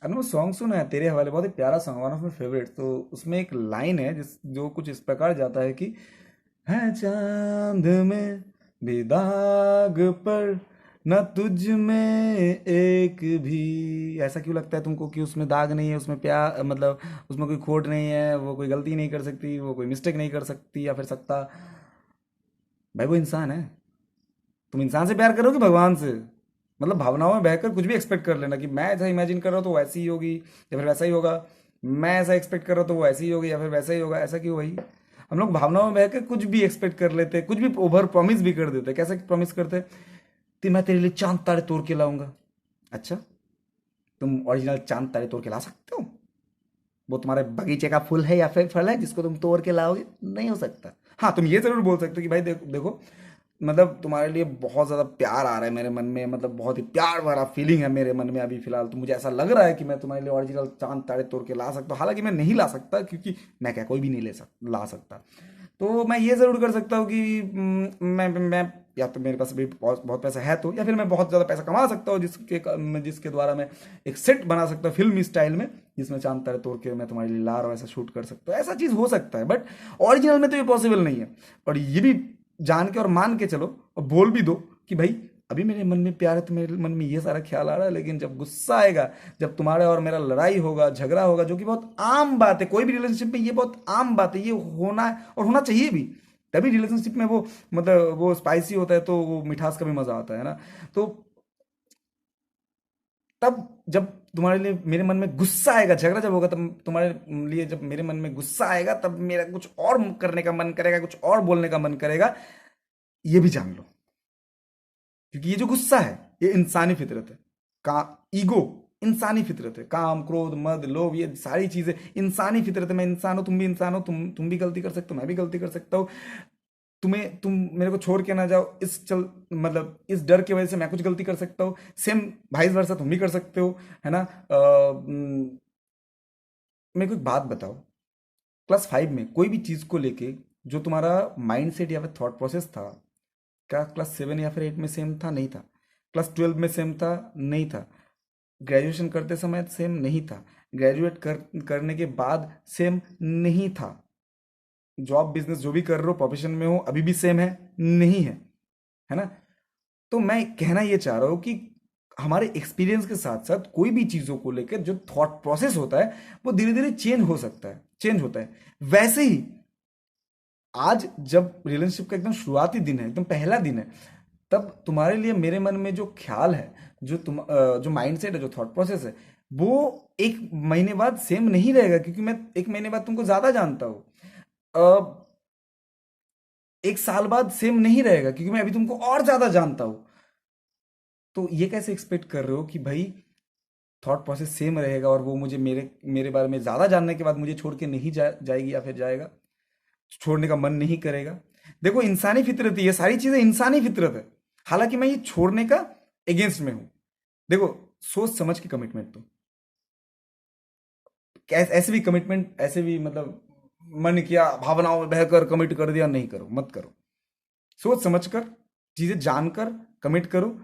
अरे वो सॉन्ग सुना है तेरे हवाले, बहुत ही प्यारा song, one of my favourite. तो उसमें एक लाइन है जो कुछ इस प्रकार जाता है कि है चांद में भी दाग पर, न तुझ में एक भी। ऐसा क्यों लगता है तुमको कि उसमें दाग नहीं है, उसमें प्यार मतलब उसमें कोई खोट नहीं है, वो कोई गलती नहीं कर सकती, वो कोई मिस्टेक नहीं कर सकती या फिर सकता? भाई वो इंसान है। तुम इंसान से प्यार करोगे भगवान से? मतलब भावनाओं में बहकर कुछ भी एक्सपेक्ट कर लेना कि मैं ऐसा इमेजिन कर रहा हूँ तो वैसी ही होगी या फिर वैसा ही होगा, मैं ऐसा एक्सपेक्ट कर रहा हूँ तो वो ऐसी ही होगी या फिर वैसा ही होगा। ऐसा क्यों भाई? हम लोग भावनाओं में बहकर कुछ भी एक्सपेक्ट कर लेते हैं, कुछ भी ओवर प्रॉमिस भी कर देते हैं। कैसे प्रॉमिस करते हैं कि मैं तेरे लिए चांद तारे तोड़ के लाऊंगा। अच्छा, तुम ओरिजिनल चांद तारे तोड़ के ला सकते हो? वो तुम्हारे बगीचे का फूल है या फिर फल है जिसको तुम तोड़ के लाओगे? नहीं हो सकता। हाँ, तुम ये जरूर बोल सकते हो कि भाई देखो देखो, मतलब तुम्हारे लिए बहुत ज़्यादा प्यार आ रहा है मेरे मन में, मतलब बहुत ही प्यार भरा फीलिंग है मेरे मन में अभी फिलहाल, तो मुझे ऐसा लग रहा है कि मैं तुम्हारे लिए ओरिजिनल चांद तारे तोड़ के ला सकता हूँ। हालांकि मैं नहीं ला सकता, क्योंकि मैं क्या, कोई भी नहीं ला सकता। तो मैं ये ज़रूर कर सकता हूँ कि मैं या तो मेरे पास भी बहुत बहुत पैसा है तो, या फिर मैं बहुत ज़्यादा पैसा कमा सकता हूँ जिसके द्वारा मैं एक सेट बना सकता हूँ फिल्मी स्टाइल में, जिसमें चांद तारे तोड़ के मैं तुम्हारे लिए ला रहा हूँ, ऐसा शूट कर सकता हूँ। ऐसा चीज़ हो सकता है, बट ओरिजिनल में तो ये पॉसिबल नहीं है। और ये भी जान के और मान के चलो और बोल भी दो कि भाई अभी मेरे मन में प्यार है तो मेरे मन में ये सारा ख्याल आ रहा है, लेकिन जब गुस्सा आएगा, जब तुम्हारा और मेरा लड़ाई होगा, झगड़ा होगा, जो कि बहुत आम बात है कोई भी रिलेशनशिप में, ये बहुत आम बात है, ये होना है और होना चाहिए भी। तभी रिलेशनशिप में वो मतलब वो स्पाइसी होता है, तो वो मिठास का भी मजा आता है ना। तो तब जब तुम्हारे लिए मेरे मन में गुस्सा आएगा, झगड़ा जब होगा, तब तुम्हारे लिए जब मेरे मन में गुस्सा आएगा, तब मेरा कुछ और करने का मन करेगा, कुछ और बोलने का मन करेगा। ये भी जान लो, क्योंकि ये जो गुस्सा है ये इंसानी फितरत है। का ईगो इंसानी फितरत है, काम क्रोध मद लोभ ये सारी चीजें इंसानी फितरत है। मैं इंसान हूं, तुम भी इंसान हो, तुम भी गलती कर सकते हो, मैं भी गलती कर सकता हूँ। तुम मेरे को छोड़ के ना जाओ इस चल मतलब इस डर की वजह से मैं कुछ गलती कर सकता हूँ, सेम वाइस वर्सा तुम भी कर सकते हो, है ना? मेरे को एक बात बताओ, क्लास 5 में कोई भी चीज को लेके जो तुम्हारा माइंड सेट या फिर थॉट प्रोसेस था, क्या क्लास 7 या फिर 8 में सेम था? नहीं था। क्लास 12 में सेम था? नहीं था। ग्रेजुएशन करते समय सेम नहीं था। करने के बाद सेम नहीं था। जॉब बिजनेस जो भी कर रहे हो, प्रोफेशन में हो, अभी भी सेम है? नहीं है। है ना? तो मैं कहना ये चाह रहा हूँ कि हमारे एक्सपीरियंस के साथ साथ कोई भी चीज़ों को लेकर जो थॉट प्रोसेस होता है वो धीरे धीरे चेंज हो सकता है, चेंज होता है। वैसे ही आज जब रिलेशनशिप का एकदम शुरुआती दिन है, एकदम पहला दिन है, तब तुम्हारे लिए मेरे मन में जो ख्याल है, जो माइंडसेट है, जो थॉट प्रोसेस है, वो एक महीने बाद सेम नहीं रहेगा, क्योंकि मैं एक महीने बाद तुमको ज्यादा जानता हूँ। एक साल बाद सेम नहीं रहेगा, क्योंकि मैं अभी तुमको और ज्यादा जानता हूँ। तो ये कैसे एक्सपेक्ट कर रहे हो कि भाई थॉट प्रोसेस सेम रहेगा और वो मुझे मेरे मेरे बारे में ज्यादा जानने के बाद मुझे छोड़ के नहीं जाएगी या फिर जाएगा, छोड़ने का मन नहीं करेगा? देखो, इंसानी फितरत है, ये सारी चीजें इंसानी फितरत है। हालांकि मैं ये छोड़ने का एगेंस्ट में हूं। देखो, सोच समझ के कमिटमेंट दो। ऐसे भी कमिटमेंट, ऐसे भी मतलब मन किया भावनाओं में बहकर कमिट कर दिया, नहीं करो, मत करो। सोच समझकर, चीजें जानकर कमिट करो।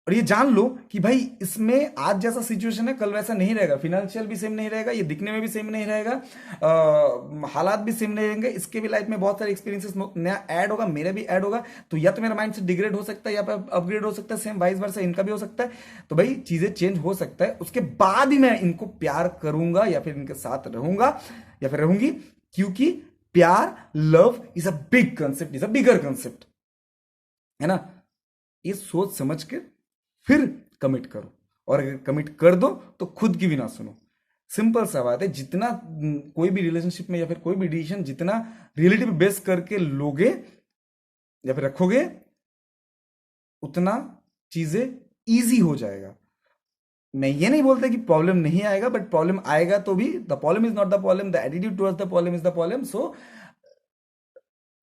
और ये जान लो कि भाई इसमें आज जैसा सिचुएशन है कल वैसा नहीं रहेगा, फाइनेंशियल भी सेम नहीं रहेगा, ये दिखने में भी सेम नहीं रहेगा, हालात भी सेम नहीं रहेंगे। इसके भी लाइफ में बहुत सारे एक्सपीरियंसेस नया ऐड होगा, मेरा भी ऐड होगा। तो या तो मेरा माइंड से डिग्रेड हो सकता है या फिर अपग्रेड हो सकता है, सेम वाइस वर्सा इनका भी हो सकता है। तो भाई चीजें चेंज हो सकता है, उसके बाद ही मैं इनको प्यार करूंगा या फिर इनके साथ रहूंगा या फिर रहूंगी। क्योंकि प्यार, love is a big concept, is a bigger concept, है ना? ये सोच समझ के फिर कमिट करो। और अगर कमिट कर दो तो खुद की भी ना सुनो। सिंपल सा बात है, जितना कोई भी रिलेशनशिप में या फिर कोई भी डिसीजन जितना रिलेटिव बेस करके लोगे या फिर रखोगे, उतना चीजें इजी हो जाएगा। मैं ये नहीं बोलता कि प्रॉब्लम नहीं आएगा, बट प्रॉब्लम आएगा तो भी the problem is not the problem, the attitude towards the problem is the problem. So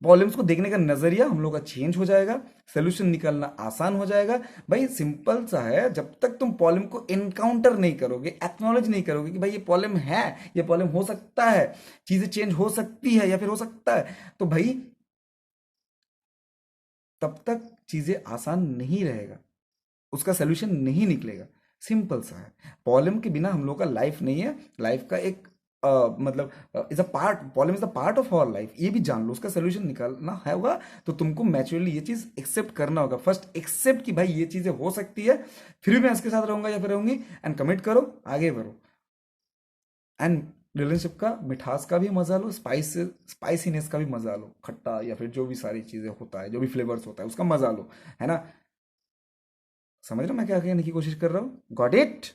problems को देखने का नजरिया हम लोग का चेंज हो जाएगा, सोल्यूशन निकालना आसान हो जाएगा। भाई सिंपल सा है, जब तक तुम प्रॉब्लम को एनकाउंटर नहीं करोगे, एक्नॉलेज नहीं करोगे कि भाई ये प्रॉब्लम है, ये प्रॉब्लम हो सकता है, चीजें चेंज हो सकती है या फिर हो सकता है, तो भाई तब तक चीजें आसान नहीं रहेगा, उसका सोल्यूशन नहीं निकलेगा। सिंपल सा है। पॉलिम के बिना हम लोग का लाइफ नहीं है। लाइफ का एक मतलब इज अ पार्ट, पॉलिम is a part of our life, ये भी जान लो। उसका सोल्यूशन निकालना है होगा तो तुमको मैच्योरली ये चीज एक्सेप्ट करना होगा। फर्स्ट एक्सेप्ट कि भाई ये चीजें हो सकती है, फिर भी मैं इसके साथ रहूंगा या फिर रहूंगी, एंड कमिट करो, आगे बढ़ो। एंड रिलेशनशिप का मिठास का भी मजा लो, स्पाइसीनेस का भी मजा लो, खट्टा या फिर जो भी सारी चीजें होता है, जो भी फ्लेवर्स होता है उसका मजा लो, है ना। समझ रहे हो मैं क्या कहने की कोशिश कर रहा हूँ? Got it?